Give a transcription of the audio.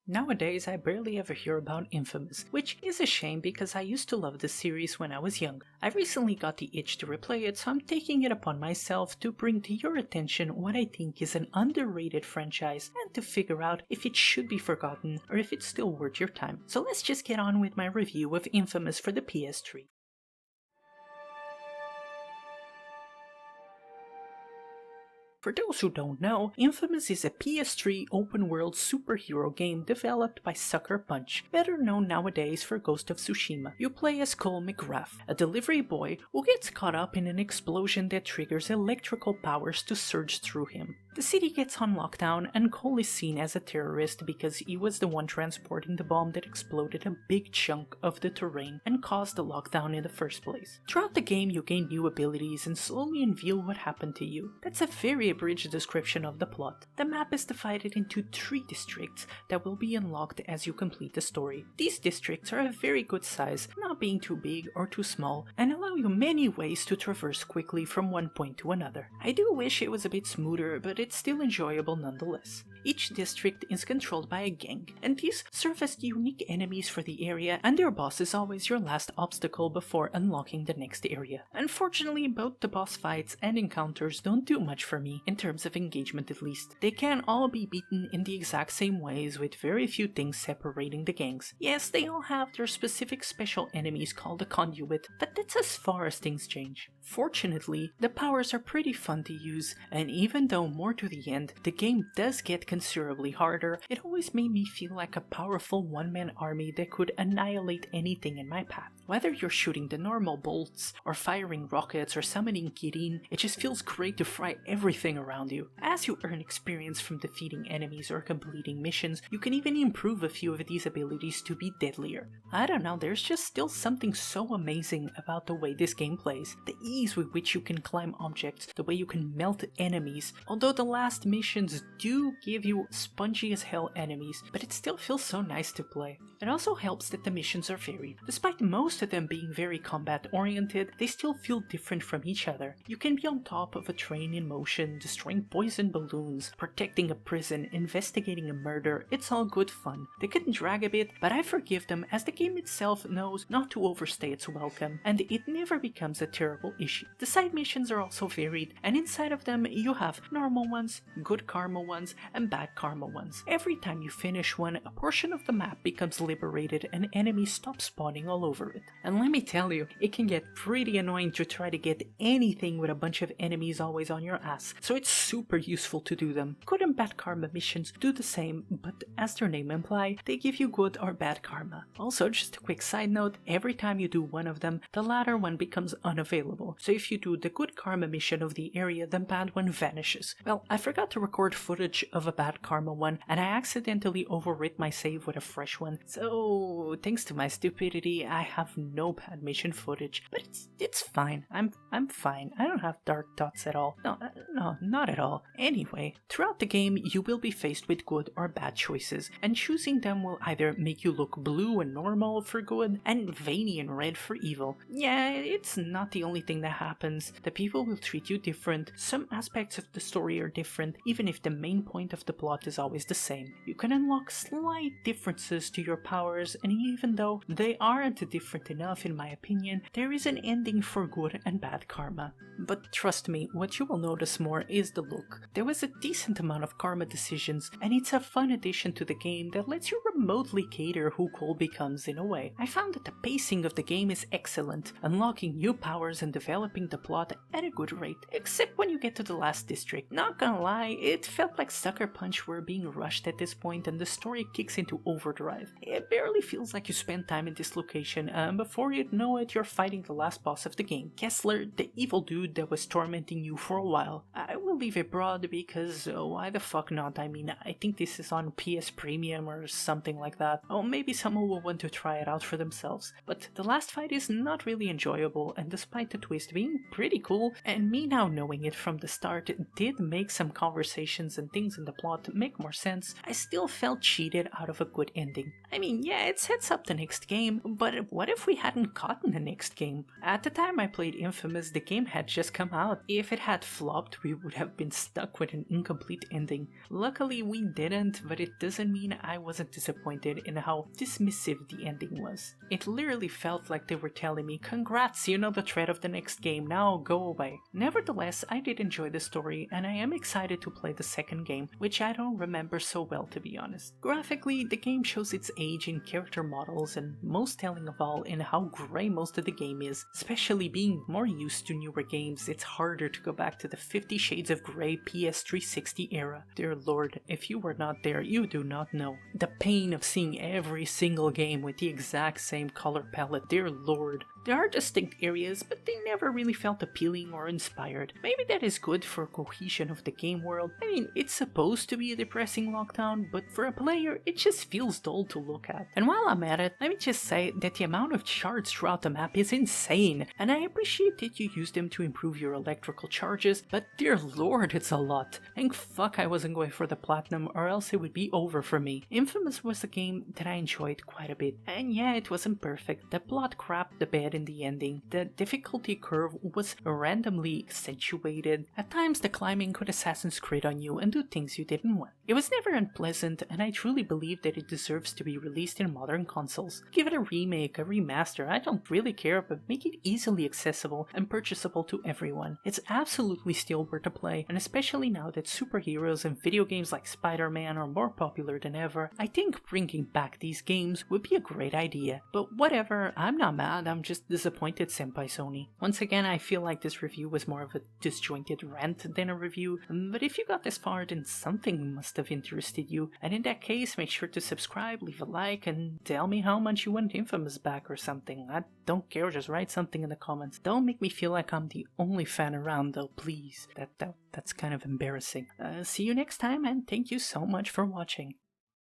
Nowadays, I barely ever hear about Infamous, which is a shame because I used to love the series when I was young. I recently got the itch to replay it, so I'm taking it upon myself to bring to your attention what I think is an underrated franchise and to figure out if it should be forgotten or if it's still worth your time. So let's just get on with my review of Infamous for the PS3. For those who don't know, Infamous is a PS3 open-world superhero game developed by Suckerpunch, better known nowadays for Ghost of Tsushima. You play as Cole MacGrath, a delivery boy who gets caught up in an explosion that triggers electrical powers to surge through him. The city gets on lockdown and Cole is seen as a terrorist because he was the one transporting the bomb that exploded a big chunk of the terrain and caused the lockdown in the first place. Throughout the game you gain new abilities and slowly unveil what happened to you. That's a very abridged description of the plot. The map is divided into 3 districts that will be unlocked as you complete the story. These districts are a very good size, not being too big or too small, and allow you many ways to traverse quickly from one point to another. I do wish it was a bit smoother, but it's still enjoyable nonetheless. Each district is controlled by a gang, and these serve as unique enemies for the area, and their boss is always your last obstacle before unlocking the next area. Unfortunately, both the boss fights and encounters don't do much for me, in terms of engagement at least. They can all be beaten in the exact same ways with very few things separating the gangs. Yes, they all have their specific special enemies called the Conduit, but that's as far as things change. Fortunately, the powers are pretty fun to use, and even though more to the end, the game does get considerably harder, it always made me feel like a powerful one-man army that could annihilate anything in my path. Whether you're shooting the normal bolts, or firing rockets, or summoning Kirin, it just feels great to fry everything around you. As you earn experience from defeating enemies or completing missions, you can even improve a few of these abilities to be deadlier. I don't know, there's just still something so amazing about the way this game plays. The ease with which you can climb objects, the way you can melt enemies, although the last missions do give you spongy as hell enemies, but it still feels so nice to play. It also helps that the missions are varied. Despite most of them being very combat oriented, they still feel different from each other. You can be on top of a train in motion, destroying poison balloons, protecting a prison, investigating a murder. It's all good fun. They can drag a bit, but I forgive them as the game itself knows not to overstay its welcome, and it never becomes a terrible issue. The side missions are also varied, and inside of them you have normal ones, good karma ones, and bad karma ones. Every time you finish one, a portion of the map becomes liberated and enemies stop spawning all over it. And let me tell you, it can get pretty annoying to try to get anything with a bunch of enemies always on your ass, so it's super useful to do them. Good and bad karma missions do the same, but as their name imply, they give you good or bad karma. Also, just a quick side note, every time you do one of them, the latter one becomes unavailable. So if you do the good karma mission of the area, the bad one vanishes. Well, I forgot to record footage of a bad karma one, and I accidentally overwrit my save with a fresh one, so thanks to my stupidity, I have no bad mission footage, but it's fine. I'm fine. I don't have dark thoughts at all. No, not at all. Anyway, throughout the game, you will be faced with good or bad choices, and choosing them will either make you look blue and normal for good, and veiny and red for evil. Yeah, it's not the only thing that happens. The people will treat you different, some aspects of the story are different, even if the main point of the plot is always the same. You can unlock slight differences to your powers, and even though they aren't different enough in my opinion, there is an ending for good and bad karma. But trust me, what you will notice more is the look. There was a decent amount of karma decisions, and it's a fun addition to the game that lets you remotely cater who Cole becomes in a way. I found that the pacing of the game is excellent, unlocking new powers and developing the plot at a good rate, except when you get to the last district. Not gonna lie, it felt like Sucker Punch were being rushed at this point and the story kicks into overdrive. It barely feels like you spend time in this location, and before you know it, you're fighting the last boss of the game, Kessler, the evil dude that was tormenting you for a while. I will leave it broad because why the fuck not? I mean, I think this is on PS Premium or something like that. Oh, maybe someone will want to try it out for themselves. But the last fight is not really enjoyable, and despite the twist twist being pretty cool, and me now knowing it from the start did make some conversations and things in the plot make more sense, I still felt cheated out of a good ending. I mean, yeah, it sets up the next game, but what if we hadn't gotten the next game? At the time I played Infamous, the game had just come out. If it had flopped, we would have been stuck with an incomplete ending. Luckily we didn't, but it doesn't mean I wasn't disappointed in how dismissive the ending was. It literally felt like they were telling me, congrats, you know the thread of the next game, now go away. Nevertheless, I did enjoy the story, and I am excited to play the second game, which I don't remember so well to be honest. Graphically, the game shows its age in character models, and most telling of all in how grey most of the game is. Especially being more used to newer games, it's harder to go back to the 50 Shades of Grey PS360 era. Dear lord, if you were not there, you do not know. The pain of seeing every single game with the exact same color palette, dear lord. There are distinct areas, but they never really felt appealing or inspired. Maybe that is good for cohesion of the game world. I mean, it's supposed to be a depressing lockdown, but for a player, it just feels dull to look at. And while I'm at it, let me just say that the amount of shards throughout the map is insane, and I appreciate that you use them to improve your electrical charges, but dear lord, it's a lot. Thank fuck I wasn't going for the platinum, or else it would be over for me. Infamous was a game that I enjoyed quite a bit, and yeah, it wasn't perfect. The plot crapped the bed in the ending. The difficulty curve was randomly accentuated. At times the climbing could Assassin's Creed on you and do things you didn't want. It was never unpleasant, and I truly believe that it deserves to be released in modern consoles. Give it a remake, a remaster, I don't really care, but make it easily accessible and purchasable to everyone. It's absolutely still worth a play, and especially now that superheroes and video games like Spider-Man are more popular than ever, I think bringing back these games would be a great idea. But whatever, I'm not mad, I'm just disappointed, senpai Sony. Once again, I feel like this review was more of a disjointed rant than a review, but if you got this far, then something must have interested you, and in that case, make sure to subscribe, leave a like, and tell me how much you want Infamous back or something. I don't care, just write something in the comments. Don't make me feel like I'm the only fan around though, please. That's kind of embarrassing. See you next time, and thank you so much for watching.